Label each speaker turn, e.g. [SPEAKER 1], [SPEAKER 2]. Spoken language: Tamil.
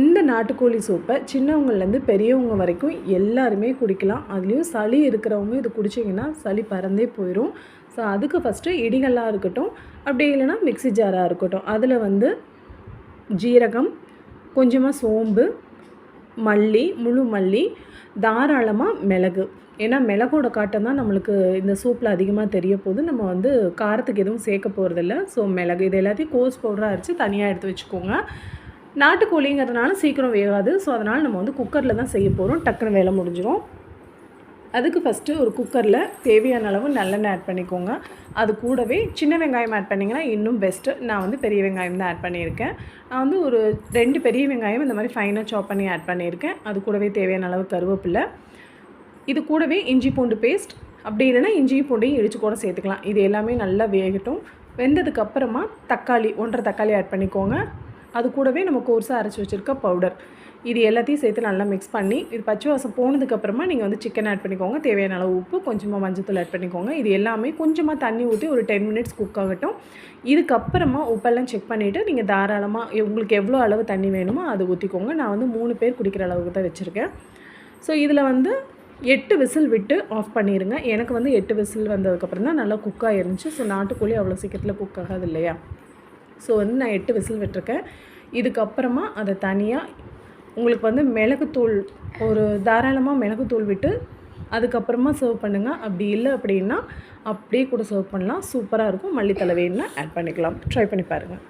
[SPEAKER 1] இந்த நாட்டுக்கோழி சூப்பை சின்னவங்கலேருந்து பெரியவங்க வரைக்கும் எல்லாருமே குடிக்கலாம். அதுலேயும் சளி இருக்கிறவங்க இது குடிச்சிங்கன்னா சளி பறந்தே போயிடும். ஸோ அதுக்கு ஃபஸ்ட்டு இடிகல்லாக இருக்கட்டும், அப்படி இல்லைன்னா மிக்ஸி ஜாராக இருக்கட்டும், அதில் வந்து ஜீரகம், கொஞ்சமாக சோம்பு, மல்லி, முழு மல்லி, தாராளமாக மிளகு. ஏன்னா மிளகோட காட்டம் தான் நம்மளுக்கு இந்த சூப்பில் அதிகமாக தெரிய போகுது. நம்ம வந்து காரத்துக்கு எதுவும் சேர்க்க போகிறதில்ல. ஸோ மிளகு இது எல்லாத்தையும் கோஸ் பவுடராக அரைச்சி தனியாக எடுத்து வச்சுக்கோங்க. நாட்டுக்கோழிங்கிறதுனால சீக்கிரம் வேகாது. ஸோ அதனால் நம்ம வந்து குக்கரில் தான் செய்ய போகிறோம். டக்குன்னு வேலை முடிஞ்சிடும். அதுக்கு ஃபஸ்ட்டு ஒரு குக்கரில் தேவையான அளவு நல்லெண்ணெய் ஆட் பண்ணிக்கோங்க. அது கூடவே சின்ன வெங்காயம் ஆட் பண்ணிங்கன்னா இன்னும் பெஸ்ட்டு. நான் வந்து பெரிய வெங்காயம் தான் ஆட் பண்ணியிருக்கேன். நான் வந்து ஒரு 2 பெரிய வெங்காயம் இந்த மாதிரி ஃபைனாக சாப் பண்ணி ஆட் பண்ணியிருக்கேன். அது கூடவே தேவையான அளவு கருவேப்பிலை, இது கூடவே இஞ்சி பூண்டு பேஸ்ட், அப்படி இல்லைன்னா இஞ்சியும் பூண்டையும் இடித்து கூட சேர்த்துக்கலாம். இது எல்லாமே நல்லா வேகட்டும். வெந்ததுக்கப்புறமா தக்காளி 1.5 தக்காளி ஆட் பண்ணிக்கோங்க. அது கூடவே நம்ம கோர்ஸாக அரைச்சி வச்சுருக்க பவுடர், இது எல்லாத்தையும் சேர்த்து நல்லா மிக்ஸ் பண்ணி, இது பச்சை வாசம் போனதுக்கப்புறமா நீங்கள் வந்து சிக்கன் ஆட் பண்ணிக்கோங்க. தேவையான அளவு உப்பு, கொஞ்சமாக மஞ்சத்தூள் ஆட் பண்ணிக்கோங்க. இது எல்லாமே கொஞ்சமாக தண்ணி ஊற்றி ஒரு 10 மினிட்ஸ் குக் ஆகட்டும். இதுக்கப்புறமா உப்பெல்லாம் செக் பண்ணிவிட்டு நீங்கள் தாராளமாக உங்களுக்கு எவ்வளோ அளவு தண்ணி வேணுமோ அது ஊற்றிக்கோங்க. நான் வந்து 3 பேர் குடிக்கிற அளவுக்கு தான் வச்சுருக்கேன். ஸோ இதில் வந்து 8 விசில் விட்டு ஆஃப் பண்ணிடுங்க. எனக்கு வந்து 8 விசில் வந்ததுக்கப்புறம் தான் நல்லா குக்காக இருந்துச்சு. ஸோ நாட்டுக்கோழி அவ்வளோ சீக்கிரத்தில் குக் ஆகாது இல்லையா? ஸோ வந்து நான் 8 விசில் விட்டுருக்கேன். இதுக்கப்புறமா அதை தனியாக உங்களுக்கு வந்து மிளகுத்தூள் ஒரு தாராளமாக மிளகுத்தூள் விட்டு அதுக்கப்புறமா சர்வ் பண்ணுங்கள். அப்படி இல்லை அப்படின்னா அப்படியே கூட சர்வ் பண்ணலாம். சூப்பராக இருக்கும். மல்லித்தழை வேணும்னா ஆட் பண்ணிக்கலாம். ட்ரை பண்ணி பாருங்கள்.